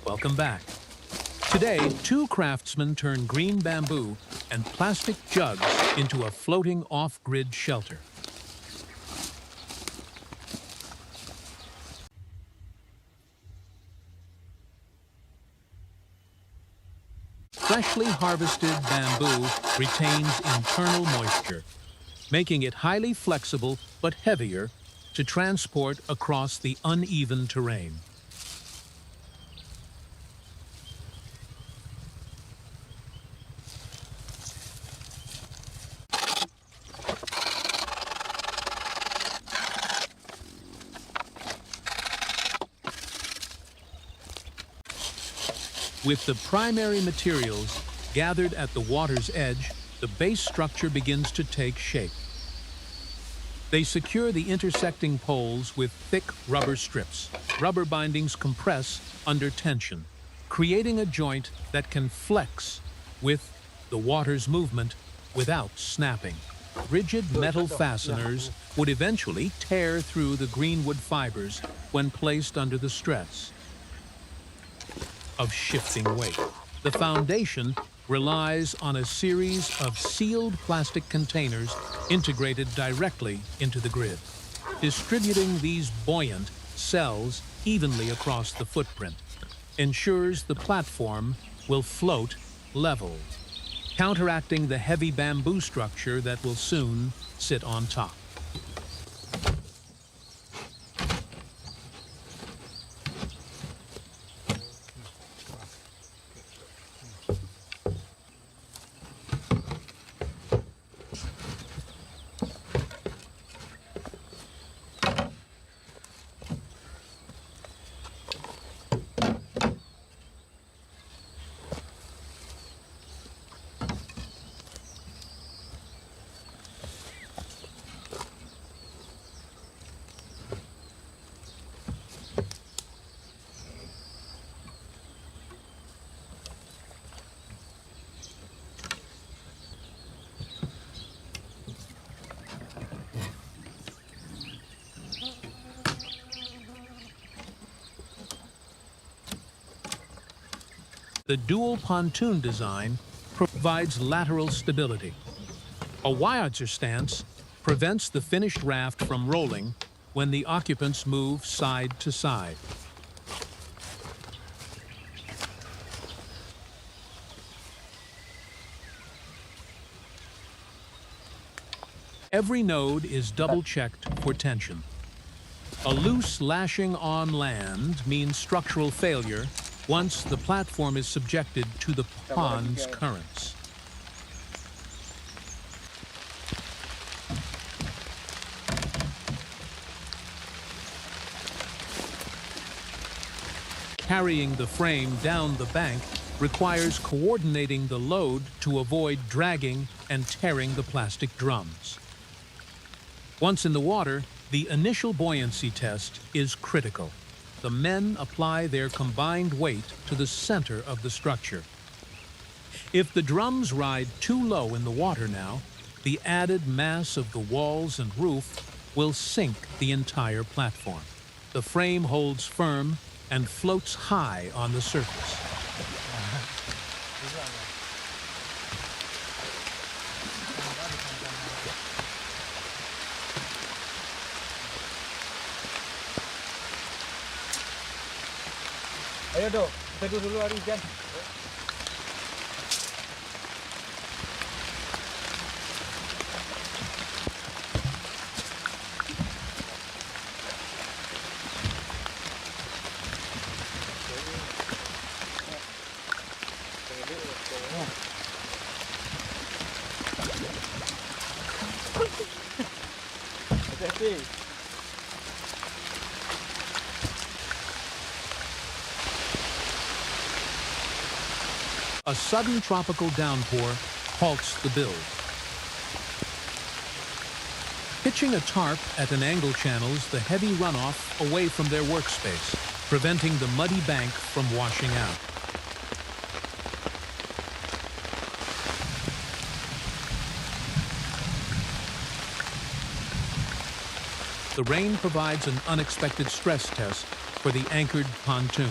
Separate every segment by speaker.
Speaker 1: Welcome back. Today, two craftsmen turn green bamboo and plastic jugs into a floating off-grid shelter. Freshly harvested bamboo retains internal moisture, making it highly flexible but heavier to transport across the uneven terrain. With the primary materials gathered at the water's edge, the base structure begins to take shape. They secure the intersecting poles with thick rubber strips. Rubber bindings compress under tension, creating a joint that can flex with the water's movement without snapping. Rigid metal fasteners would eventually tear through the greenwood fibers when placed under the stress of shifting weight. The foundation relies on a series of sealed plastic containers integrated directly into the grid. Distributing these buoyant cells evenly across the footprint ensures the platform will float level, counteracting the heavy bamboo structure that will soon sit on top. The dual-pontoon design provides lateral stability. A Wyotzer stance prevents the finished raft from rolling when the occupants move side to side. Every node is double-checked for tension. A loose lashing on land means structural failure once the platform is subjected to the pond's currents. Carrying the frame down the bank requires coordinating the load to avoid dragging and tearing the plastic drums. Once in the water, the initial buoyancy test is critical. The men apply their combined weight to the center of the structure. If the drums ride too low in the water now, the added mass of the walls and roof will sink the entire platform. The frame holds firm and floats high on the surface.
Speaker 2: Ayo dok, teduh dulu hari hujan. Hati-hati.
Speaker 1: A sudden tropical downpour halts the build. Pitching a tarp at an angle channels the heavy runoff away from their workspace, preventing the muddy bank from washing out. The rain provides an unexpected stress test for the anchored pontoon.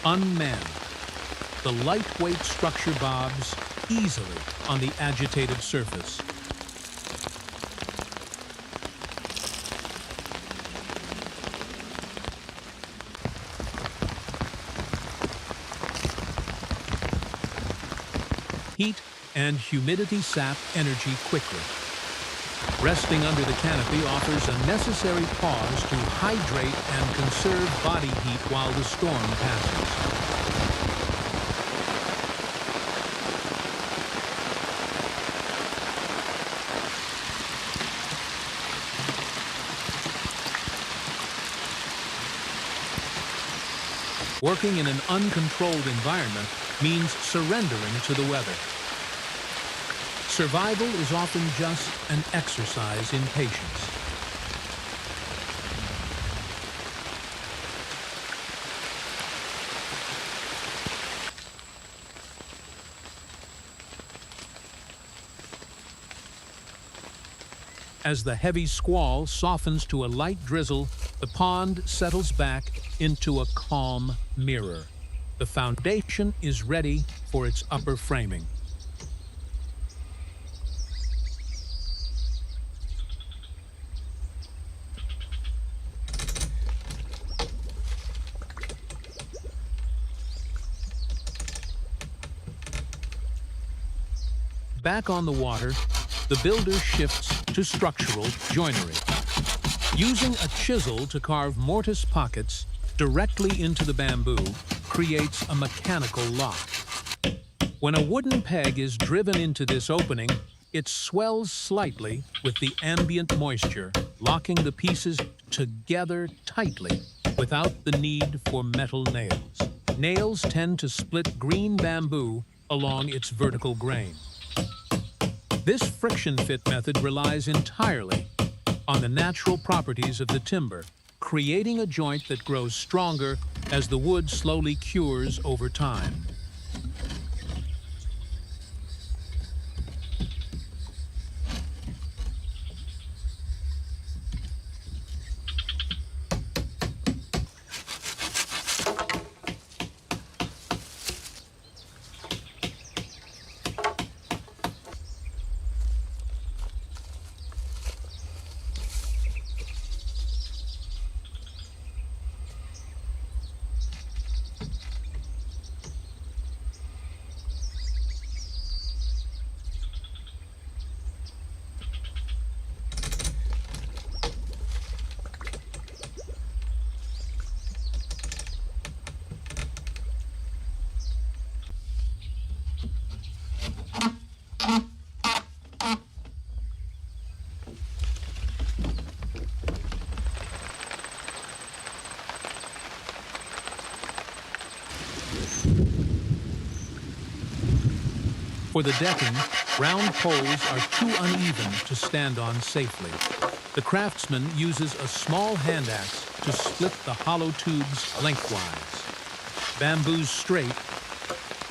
Speaker 1: unmanned. The lightweight structure bobs easily on the agitated surface. Heat and humidity sap energy quickly. Resting under the canopy offers a necessary pause to hydrate and conserve body heat while the storm passes. Working in an uncontrolled environment means surrendering to the weather. Survival is often just an exercise in patience. As the heavy squall softens to a light drizzle, the pond settles back into a calm mirror. The foundation is ready for its upper framing. Back on the water, the builder shifts to structural joinery. Using a chisel to carve mortise pockets directly into the bamboo creates a mechanical lock. When a wooden peg is driven into this opening, it swells slightly with the ambient moisture, locking the pieces together tightly without the need for metal nails. Nails tend to split green bamboo along its vertical grain. This friction fit method relies entirely on the natural properties of the timber, creating a joint that grows stronger as the wood slowly cures over time. For the decking, round poles are too uneven to stand on safely. The craftsman uses a small hand axe to split the hollow tubes lengthwise. Bamboo's straight,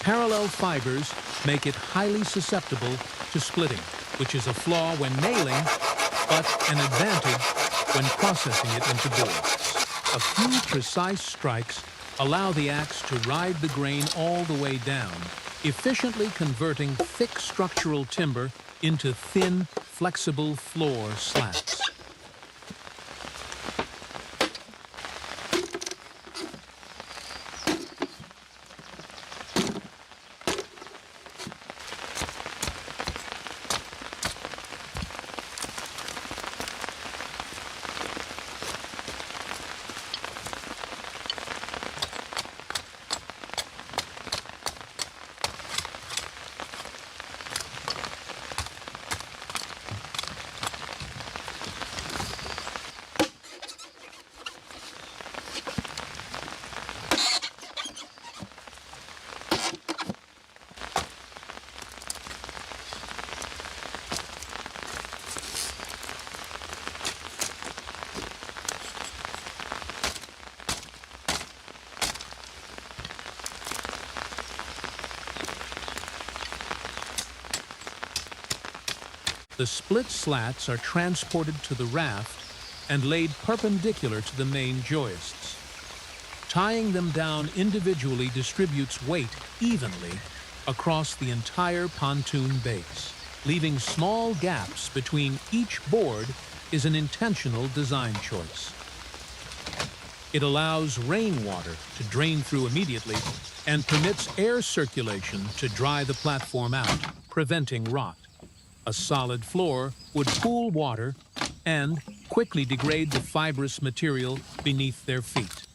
Speaker 1: parallel fibers make it highly susceptible to splitting, which is a flaw when nailing, but an advantage when processing it into boards. A few precise strikes allow the axe to ride the grain all the way down, efficiently converting thick structural timber into thin, flexible floor slats. The split slats are transported to the raft and laid perpendicular to the main joists. Tying them down individually distributes weight evenly across the entire pontoon base. Leaving small gaps between each board is an intentional design choice. It allows rainwater to drain through immediately and permits air circulation to dry the platform out, preventing rot. A solid floor would pool water and quickly degrade the fibrous material beneath their feet.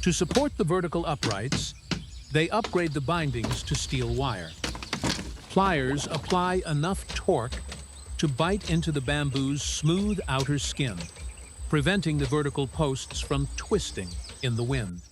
Speaker 1: To support the vertical uprights, they upgrade the bindings to steel wire. Pliers apply enough torque to bite into the bamboo's smooth outer skin, preventing the vertical posts from twisting in the wind.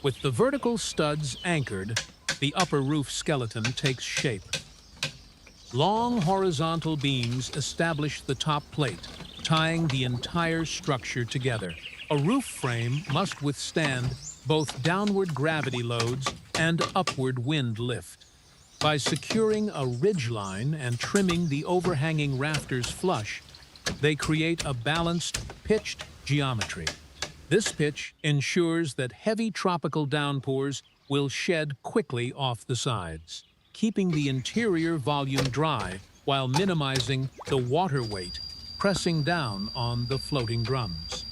Speaker 1: With the vertical studs anchored, the upper roof skeleton takes shape. Long horizontal beams establish the top plate, tying the entire structure together. A roof frame must withstand both downward gravity loads and upward wind lift. By securing a ridgeline and trimming the overhanging rafters flush, they create a balanced, pitched geometry. This pitch ensures that heavy tropical downpours will shed quickly off the sides, keeping the interior volume dry while minimizing the water weight pressing down on the floating drums.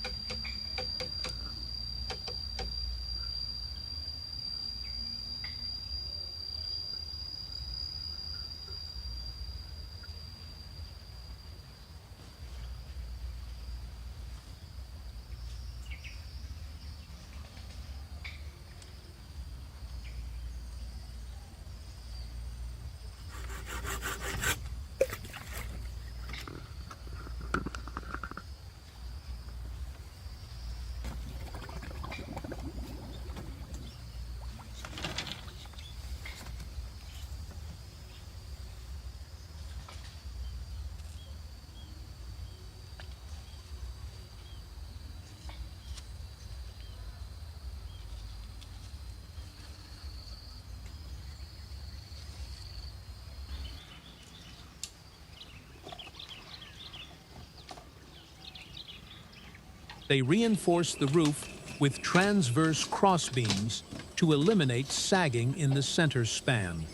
Speaker 1: They reinforce the roof with transverse crossbeams to eliminate sagging in the center span.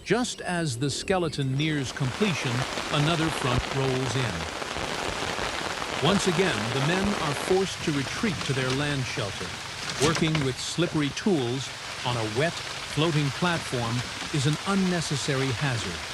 Speaker 1: Just as the skeleton nears completion, another front rolls in. Once again, the men are forced to retreat to their land shelter. Working with slippery tools on a wet, floating platform is an unnecessary hazard.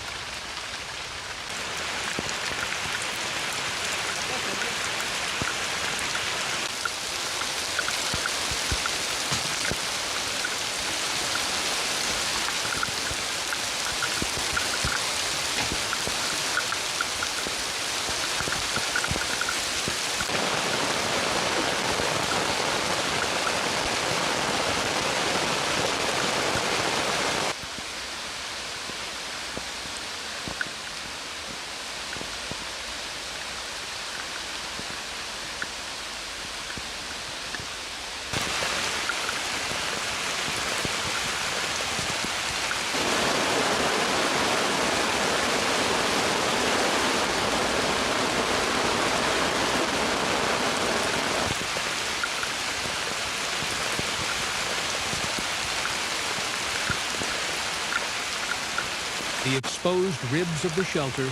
Speaker 1: the exposed ribs of the shelter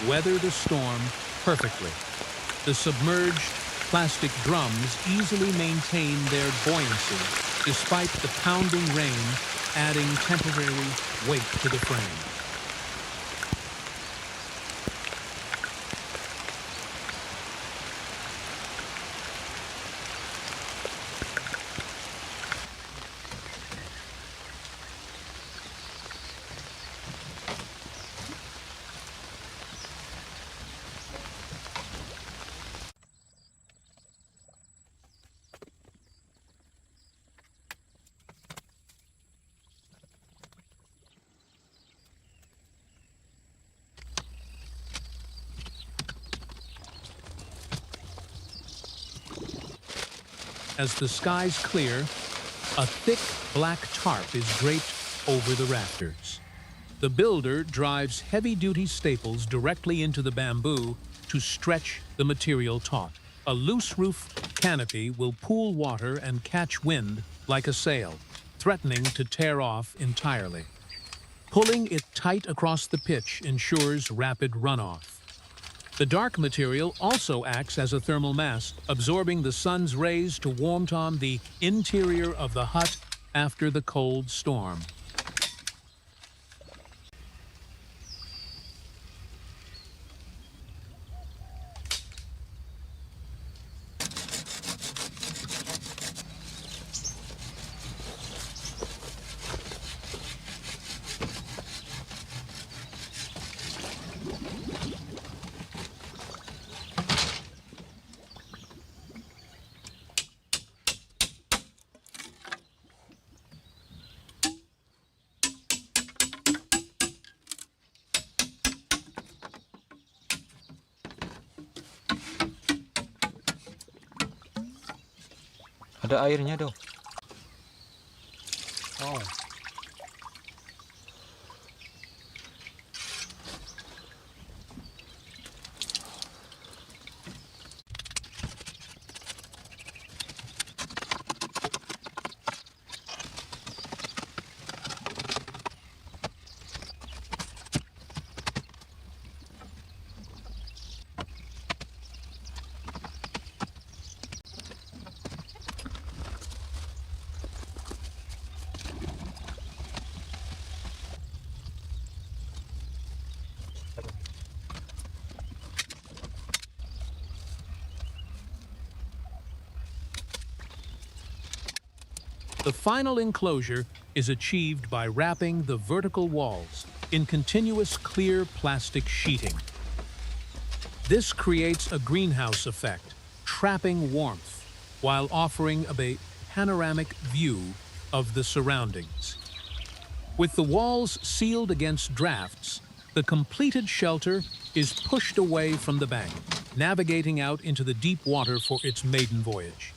Speaker 1: weather the storm perfectly. The submerged plastic drums easily maintain their buoyancy despite the pounding rain adding temporary weight to the frame. As the skies clear, a thick black tarp is draped over the rafters. The builder drives heavy-duty staples directly into the bamboo to stretch the material taut. A loose roof canopy will pool water and catch wind like a sail, threatening to tear off entirely. Pulling it tight across the pitch ensures rapid runoff. The dark material also acts as a thermal mass, absorbing the sun's rays to warm tone the interior of the hut after the cold storm.
Speaker 2: Ada airnya dong. Oh.
Speaker 1: The final enclosure is achieved by wrapping the vertical walls in continuous clear plastic sheeting. This creates a greenhouse effect, trapping warmth while offering a panoramic view of the surroundings. With the walls sealed against drafts, the completed shelter is pushed away from the bank, navigating out into the deep water for its maiden voyage.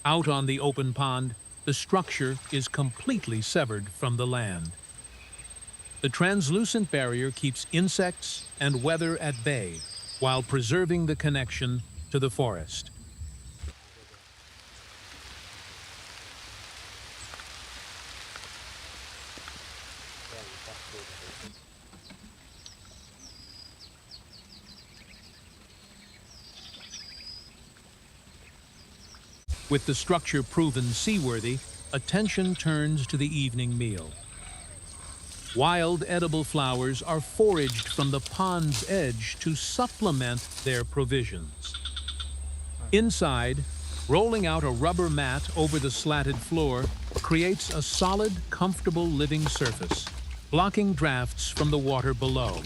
Speaker 1: Out on the open pond, the structure is completely severed from the land. The translucent barrier keeps insects and weather at bay while preserving the connection to the forest. With the structure proven seaworthy, attention turns to the evening meal. Wild edible flowers are foraged from the pond's edge to supplement their provisions. Inside, rolling out a rubber mat over the slatted floor creates a solid, comfortable living surface, blocking drafts from the water below.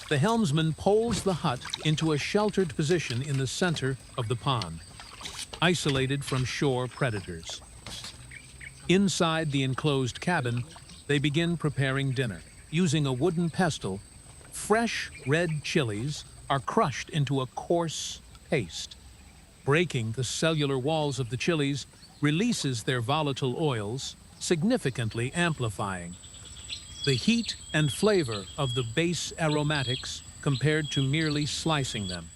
Speaker 1: The helmsman poles the hut into a sheltered position in the center of the pond, isolated from shore predators. Inside the enclosed cabin, they begin preparing dinner. Using a wooden pestle, fresh red chilies are crushed into a coarse paste. Breaking the cellular walls of the chilies releases their volatile oils, significantly amplifying the heat and flavor of the base aromatics compared to merely slicing them.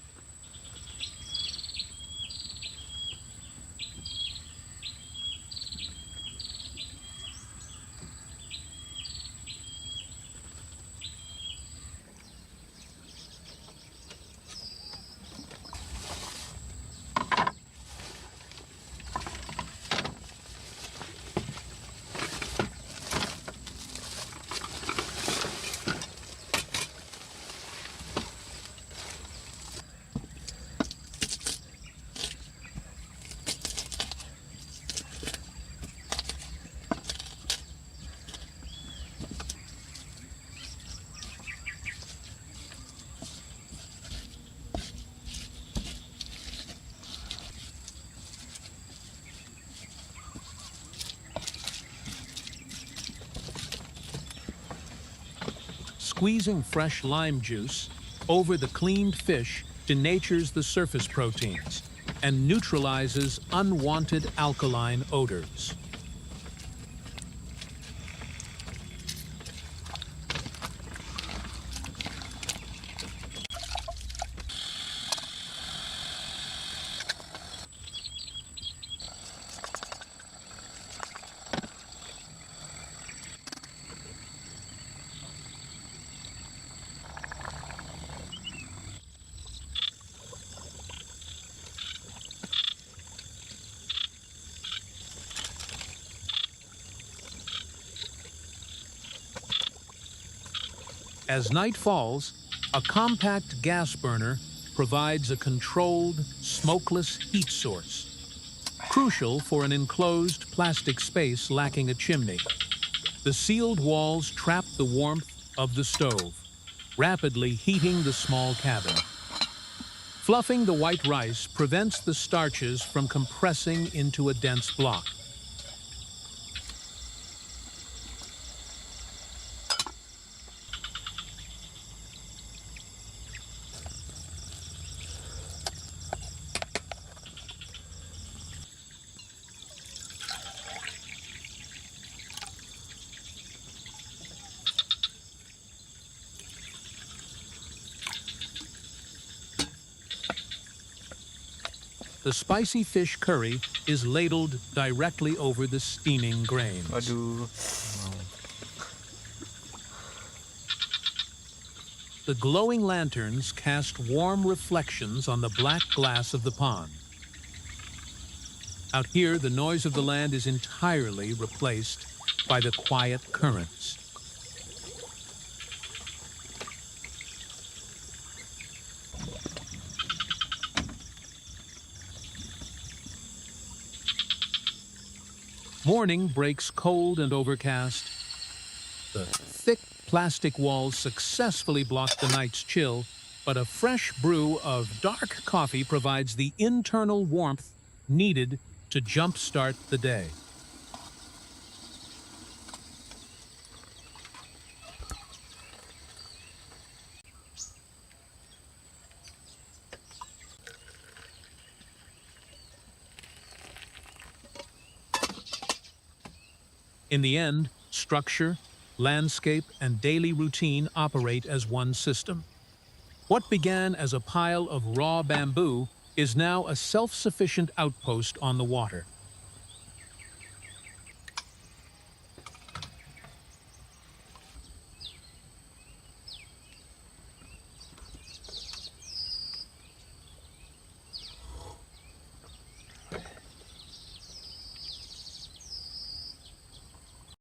Speaker 1: Squeezing fresh lime juice over the cleaned fish denatures the surface proteins and neutralizes unwanted alkaline odors. As night falls, a compact gas burner provides a controlled, smokeless heat source, crucial for an enclosed plastic space lacking a chimney. The sealed walls trap the warmth of the stove, rapidly heating the small cabin. Fluffing the white rice prevents the starches from compressing into a dense block. The spicy fish curry is ladled directly over the steaming grains.
Speaker 2: Aduh.
Speaker 1: The glowing lanterns cast warm reflections on the black glass of the pond. Out here, the noise of the land is entirely replaced by the quiet currents. Morning breaks cold and overcast. The thick plastic walls successfully block the night's chill, but a fresh brew of dark coffee provides the internal warmth needed to jumpstart the day. In the end, structure, landscape, and daily routine operate as one system. What began as a pile of raw bamboo is now a self-sufficient outpost on the water.